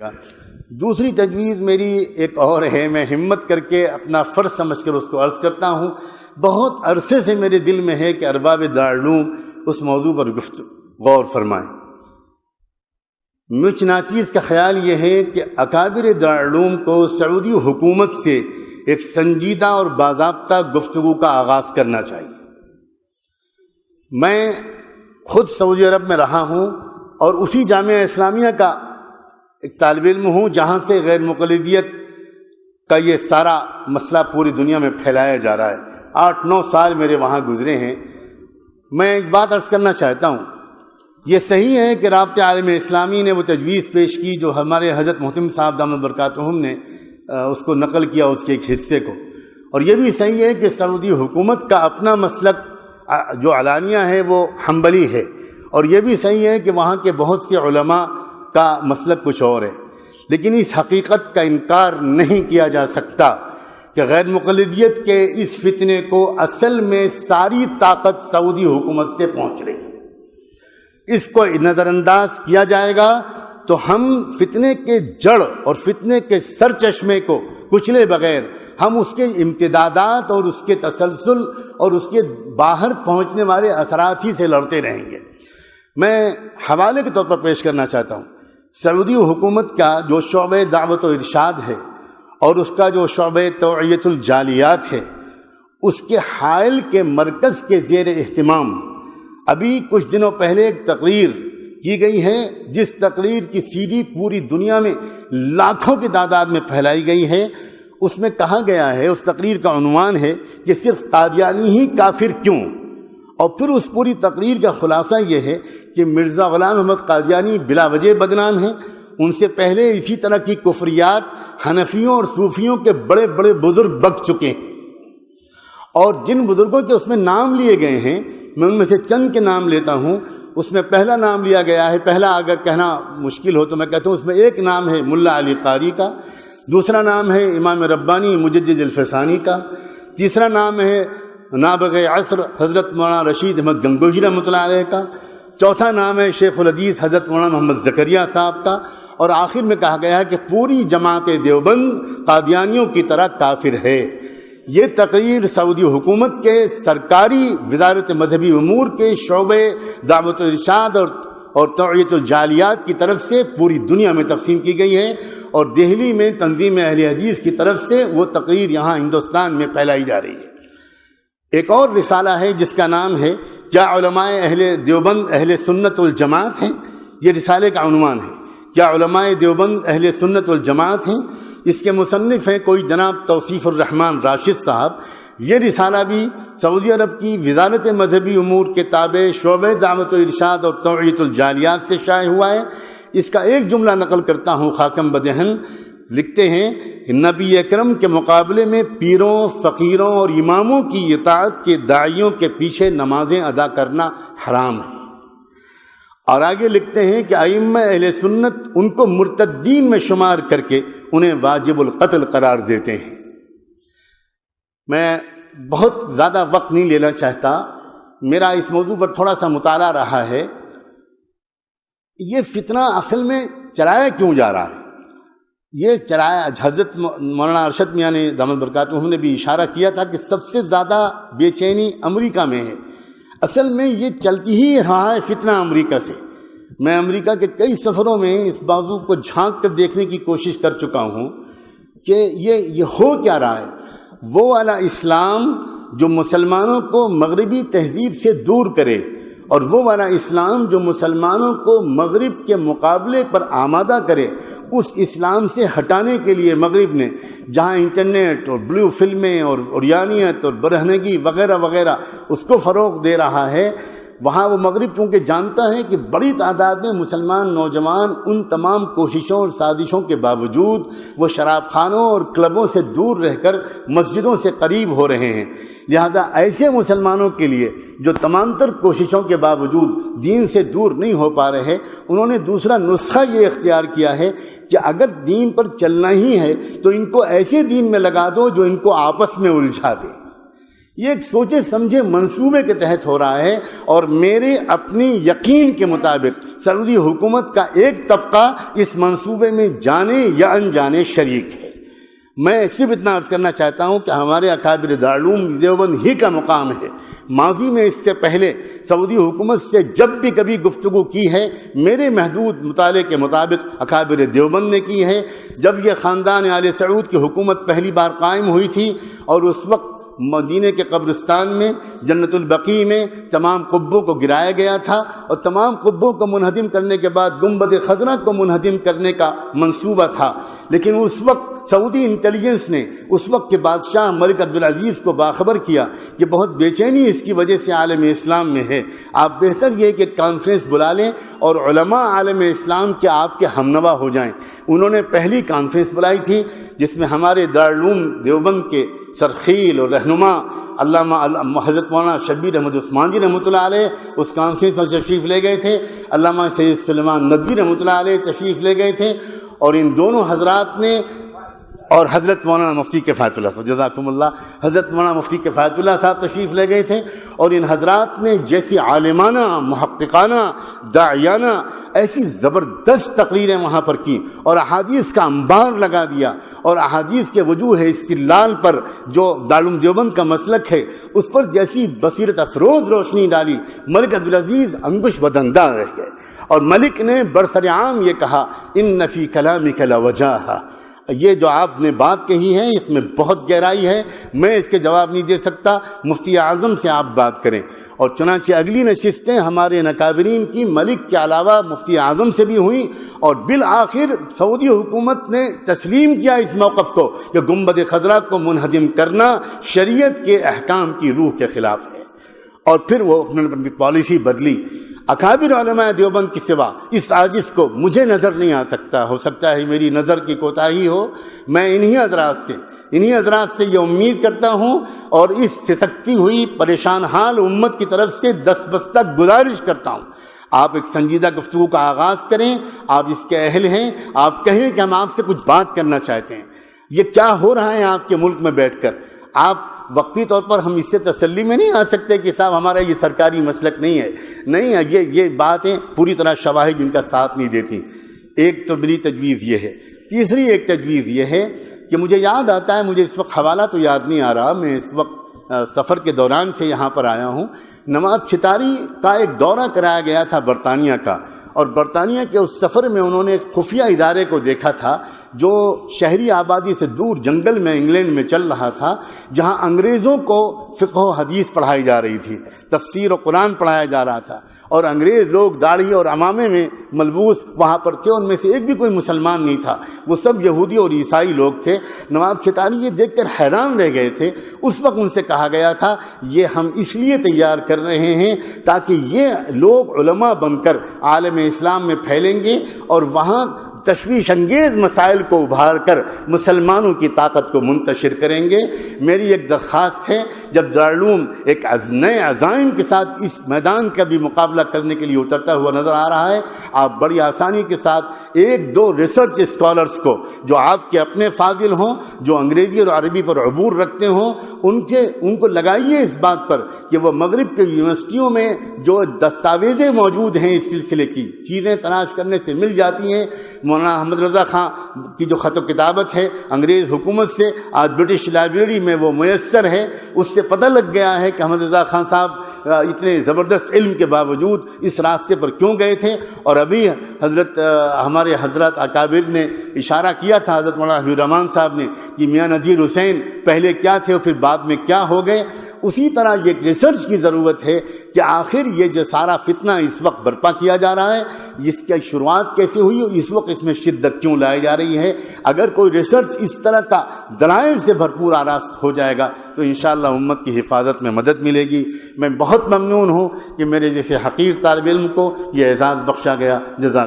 دوسری تجویز میری ایک اور ہے، میں ہمت کر کے اپنا فرض سمجھ کر اس کو عرض کرتا ہوں۔ بہت عرصے سے میرے دل میں ہے کہ ارباب دارالعلوم اس موضوع پر غور فرمائیں۔ مجھ ناچیز کا خیال یہ ہے کہ اکابر دارالعلوم کو سعودی حکومت سے ایک سنجیدہ اور باضابطہ گفتگو کا آغاز کرنا چاہیے۔ میں خود سعودی عرب میں رہا ہوں اور اسی جامعہ اسلامیہ کا ایک طالب علم ہوں جہاں سے غیر مقلدیت کا یہ سارا مسئلہ پوری دنیا میں پھیلایا جا رہا ہے۔ 8-9 سال میرے وہاں گزرے ہیں۔ میں ایک بات عرض کرنا چاہتا ہوں، یہ صحیح ہے کہ رابطہ عالم اسلامی نے وہ تجویز پیش کی جو ہمارے حضرت محتم صاحب دامت برکاتہم نے اس کو نقل کیا، اس کے ایک حصے کو، اور یہ بھی صحیح ہے کہ سعودی حکومت کا اپنا مسلک جو علانیہ ہے وہ حنبلی ہے، اور یہ بھی صحیح ہے کہ وہاں کے بہت سے علماء کا مسلک کچھ اور ہے۔ لیکن اس حقیقت کا انکار نہیں کیا جا سکتا کہ غیر مقلدیت کے اس فتنے کو اصل میں ساری طاقت سعودی حکومت سے پہنچ رہی ہے۔ اس کو نظر انداز کیا جائے گا تو ہم فتنے کے جڑ اور فتنے کے سر چشمے کو کچلے بغیر ہم اس کے امتدادات اور اس کے تسلسل اور اس کے باہر پہنچنے والے اثرات ہی سے لڑتے رہیں گے۔ میں حوالے کے طور پر پیش کرنا چاہتا ہوں، سعودی حکومت کا جو شعبہ دعوت و ارشاد ہے اور اس کا جو شعبہ توعیت الجالیات ہے، اس کے حائل کے مرکز کے زیر اہتمام ابھی کچھ دنوں پہلے ایک تقریر کی گئی ہے، جس تقریر کی سی ڈی پوری دنیا میں لاکھوں کی تعداد میں پھیلائی گئی ہے۔ اس میں کہا گیا ہے، اس تقریر کا عنوان ہے کہ صرف قادیانی ہی کافر کیوں، اور پھر اس پوری تقریر کا خلاصہ یہ ہے کہ مرزا غلام احمد قادیانی بلا وجہ بدنام ہیں۔ ان سے پہلے اسی طرح کی کفریات حنفیوں اور صوفیوں کے بڑے بڑے بزرگ بک چکے ہیں، اور جن بزرگوں کے اس میں نام لیے گئے ہیں میں ان میں سے چند کے نام لیتا ہوں۔ اس میں پہلا نام لیا گیا ہے، پہلا اگر کہنا مشکل ہو تو میں کہتا ہوں اس میں ایک نام ہے ملا علی قاری کا، دوسرا نام ہے امام ربانی مجدد الفسانی کا، تیسرا نام ہے نابغ عصر حضرت مولانا رشید احمد گنگوہی رحمۃ اللہ علیہ کا، چوتھا نام ہے شیخ الحدیث حضرت مولانا محمد زکریا صاحب کا، اور آخر میں کہا گیا ہے کہ پوری جماعت دیوبند قادیانیوں کی طرح کافر ہے۔ یہ تقریر سعودی حکومت کے سرکاری وزارت مذہبی امور کے شعبے دعوت و ارشاد اور توعیت الجالیات کی طرف سے پوری دنیا میں تقسیم کی گئی ہے، اور دہلی میں تنظیم اہل حدیث کی طرف سے وہ تقریر یہاں ہندوستان میں پھیلائی جا رہی ہے۔ ایک اور رسالہ ہے جس کا نام ہے کیا علماء اہل دیوبند اہل سنت والجماعت ہیں؟ یہ رسالے کا عنوان ہے، کیا علماء دیوبند اہل سنت والجماعت ہیں؟ اس کے مصنف ہیں کوئی جناب توصیف الرحمن راشد صاحب۔ یہ رسالہ بھی سعودی عرب کی وزارت مذہبی امور کے تابع شعبہ دعوت و ارشاد اور توعیت الجالیات سے شائع ہوا ہے۔ اس کا ایک جملہ نقل کرتا ہوں خاکم بدہن، لکھتے ہیں کہ نبی اکرم کے مقابلے میں پیروں، فقیروں اور اماموں کی اطاعت کے داعیوں کے پیچھے نمازیں ادا کرنا حرام ہے، اور آگے لکھتے ہیں کہ ائمہ اہل سنت ان کو مرتدین میں شمار کر کے انہیں واجب القتل قرار دیتے ہیں۔ میں بہت زیادہ وقت نہیں لینا چاہتا، میرا اس موضوع پر تھوڑا سا مطالعہ رہا ہے۔ یہ فتنہ اصل میں چلایا کیوں جا رہا ہے؟ یہ چلایا، حضرت مولانا ارشد میاں نے دامت برکاتہم نے بھی اشارہ کیا تھا کہ سب سے زیادہ بے چینی امریکہ میں ہے۔ اصل میں یہ چلتی ہی رہا ہے فتنہ امریکہ سے۔ میں امریکہ کے کئی سفروں میں اس موضوع کو جھانک کر دیکھنے کی کوشش کر چکا ہوں کہ یہ ہو کیا رہا ہے۔ وہ والا اسلام جو مسلمانوں کو مغربی تہذیب سے دور کرے، اور وہ والا اسلام جو مسلمانوں کو مغرب کے مقابلے پر آمادہ کرے، اس اسلام سے ہٹانے کے لیے مغرب نے جہاں انٹرنیٹ اور بلو فلمیں اور عریانیت اور برہنگی وغیرہ وغیرہ اس کو فروغ دے رہا ہے، وہاں وہ مغرب چونکہ جانتا ہے کہ بڑی تعداد میں مسلمان نوجوان ان تمام کوششوں اور سازشوں کے باوجود وہ شراب خانوں اور کلبوں سے دور رہ کر مسجدوں سے قریب ہو رہے ہیں۔ لہذا ایسے مسلمانوں کے لیے جو تمام تر کوششوں کے باوجود دین سے دور نہیں ہو پا رہے، انہوں نے دوسرا نسخہ یہ اختیار کیا ہے کہ اگر دین پر چلنا ہی ہے تو ان کو ایسے دین میں لگا دو جو ان کو آپس میں الجھا دے۔ یہ ایک سوچے سمجھے منصوبے کے تحت ہو رہا ہے، اور میرے اپنی یقین کے مطابق سعودی حکومت کا ایک طبقہ اس منصوبے میں جانے یا انجانے شریک ہے۔ میں صرف اتنا عرض کرنا چاہتا ہوں کہ ہمارے اکابر دارالعلوم دیوبند ہی کا مقام ہے۔ ماضی میں اس سے پہلے سعودی حکومت سے جب بھی کبھی گفتگو کی ہے، میرے محدود مطالعے کے مطابق اکابر دیوبند نے کی ہے۔ جب یہ خاندان آل سعود کی حکومت پہلی بار قائم ہوئی تھی، اور اس وقت مدینے کے قبرستان میں جنت البقیع میں تمام قبوں کو گرایا گیا تھا، اور تمام قبوں کو منہدم کرنے کے بعد گنبد خضرا کو منہدم کرنے کا منصوبہ تھا، لیکن اس وقت سعودی انٹیلیجنس نے اس وقت کے بادشاہ ملک عبدالعزیز کو باخبر کیا کہ بہت بے چینی اس کی وجہ سے عالم اسلام میں ہے، آپ بہتر یہ کہ کانفرنس بلا لیں اور علماء عالم اسلام کے آپ کے ہمنوا ہو جائیں۔ انہوں نے پہلی کانفرنس بلائی تھی، جس میں ہمارے دارالعلوم دیوبند کے سرخیل اور رہنما علامہ حضرت مولانا شبیر احمد عثمان جی رحمۃ اللہ علیہ اس کانفرنس میں تشریف لے گئے تھے، علامہ سید سلیمان ندوی رحمۃ اللہ علیہ تشریف لے گئے تھے، اور ان دونوں حضرات نے، اور حضرت مولانا مفتی کفایت اللہ صاحب، جزاکم اللہ، حضرت مولانا مفتی کفایت اللہ صاحب تشریف لے گئے تھے، اور ان حضرات نے جیسی عالمانہ، محققانہ، داعیانہ ایسی زبردست تقریریں وہاں پر کی، اور احادیث کا انبار لگا دیا، اور احادیث کے وجوہ استدلال پر جو دارالعلوم دیوبند کا مسلک ہے اس پر جیسی بصیرت افروز روشنی ڈالی، ملک عبدالعزیز انگوش بدندہ رہ گئے، اور ملک نے برسرعام یہ کہا ان فی کلامک لوجاہا، یہ جو آپ نے بات کہی ہے اس میں بہت گہرائی ہے، میں اس کے جواب نہیں دے سکتا، مفتی اعظم سے آپ بات کریں۔ اور چنانچہ اگلی نشستیں ہمارے نکابرین کی ملک کے علاوہ مفتی اعظم سے بھی ہوئیں، اور بالآخر سعودی حکومت نے تسلیم کیا اس موقف کو کہ گنبد خضرا کو منہدم کرنا شریعت کے احکام کی روح کے خلاف ہے، اور پھر وہ انہوں نے اپنی پالیسی بدلی۔ اکابر علماء دیوبند کی سوا اس عاجز کو مجھے نظر نہیں آ سکتا، ہو سکتا ہے میری نظر کی کوتاہی ہو، میں انہی حضرات سے یہ امید کرتا ہوں، اور اس سسکتی ہوئی پریشان حال امت کی طرف سے دستبستک گزارش کرتا ہوں، آپ ایک سنجیدہ گفتگو کا آغاز کریں، آپ اس کے اہل ہیں، آپ کہیں کہ ہم آپ سے کچھ بات کرنا چاہتے ہیں۔ یہ کیا ہو رہا ہے آپ کے ملک میں بیٹھ کر؟ آپ وقتی طور پر ہم اس سے تسلی میں نہیں آ سکتے کہ صاحب ہمارا یہ سرکاری مسلک نہیں ہے، نہیں ہے، یہ باتیں پوری طرح شواہد ان کا ساتھ نہیں دیتی۔ ایک تو میری تجویز یہ ہے، تیسری ایک تجویز یہ ہے کہ مجھے یاد آتا ہے، مجھے اس وقت حوالہ تو یاد نہیں آ رہا، میں اس وقت سفر کے دوران سے یہاں پر آیا ہوں، نواب چھتاری کا ایک دورہ کرایا گیا تھا برطانیہ کا، اور برطانیہ کے اس سفر میں انہوں نے ایک خفیہ ادارے کو دیکھا تھا جو شہری آبادی سے دور جنگل میں انگلینڈ میں چل رہا تھا، جہاں انگریزوں کو فقہ و حدیث پڑھائی جا رہی تھی، تفسیر و قرآن پڑھایا جا رہا تھا، اور انگریز لوگ داڑھی اور عمامے میں ملبوس وہاں پر تھے، ان میں سے ایک بھی کوئی مسلمان نہیں تھا، وہ سب یہودی اور عیسائی لوگ تھے۔ نواب چھتاری یہ دیکھ کر حیران رہ گئے تھے۔ اس وقت ان سے کہا گیا تھا یہ ہم اس لیے تیار کر رہے ہیں تاکہ یہ لوگ علماء بن کر عالم اسلام میں پھیلیں گے، اور وہاں تشویش انگیز مسائل کو ابھار کر مسلمانوں کی طاقت کو منتشر کریں گے۔ میری ایک درخواست ہے، جب دارالعلوم ایک نئے عزائم کے ساتھ اس میدان کا بھی مقابلہ کرنے کے لیے اترتا ہوا نظر آ رہا ہے، آپ بڑی آسانی کے ساتھ ایک دو ریسرچ اسکالرز کو جو آپ کے اپنے فاضل ہوں، جو انگریزی اور عربی پر عبور رکھتے ہوں، ان کو لگائیے اس بات پر کہ وہ مغرب کے یونیورسٹیوں میں جو دستاویزیں موجود ہیں اس سلسلے کی چیزیں تلاش کرنے سے مل جاتی ہیں۔ مولانا احمد رضا خان کی جو خط و کتابت ہے انگریز حکومت سے، آج برٹش لائبریری میں وہ میسر ہے، اس سے پتہ لگ گیا ہے کہ احمد رضا خان صاحب اتنے زبردست علم کے باوجود اس راستے پر کیوں گئے تھے۔ اور ابھی ہمارے حضرت اکابر نے اشارہ کیا تھا، حضرت مولانا حبیب الرحمان صاحب نے، کہ میاں نذیر حسین پہلے کیا تھے اور پھر بعد میں کیا ہو گئے۔ اسی طرح یہ ریسرچ کی ضرورت ہے کہ آخر یہ جو سارا فتنہ اس وقت برپا کیا جا رہا ہے، اس کی شروعات کیسے ہوئی اور اس وقت اس میں شدت کیوں لائی جا رہی ہے۔ اگر کوئی ریسرچ اس طرح کا دلائل سے بھرپور آراستہ ہو جائے گا تو انشاءاللہ امت کی حفاظت میں مدد ملے گی۔ میں بہت ممنون ہوں کہ میرے جیسے حقیر طالب علم کو یہ اعزاز بخشا گیا۔ جزاک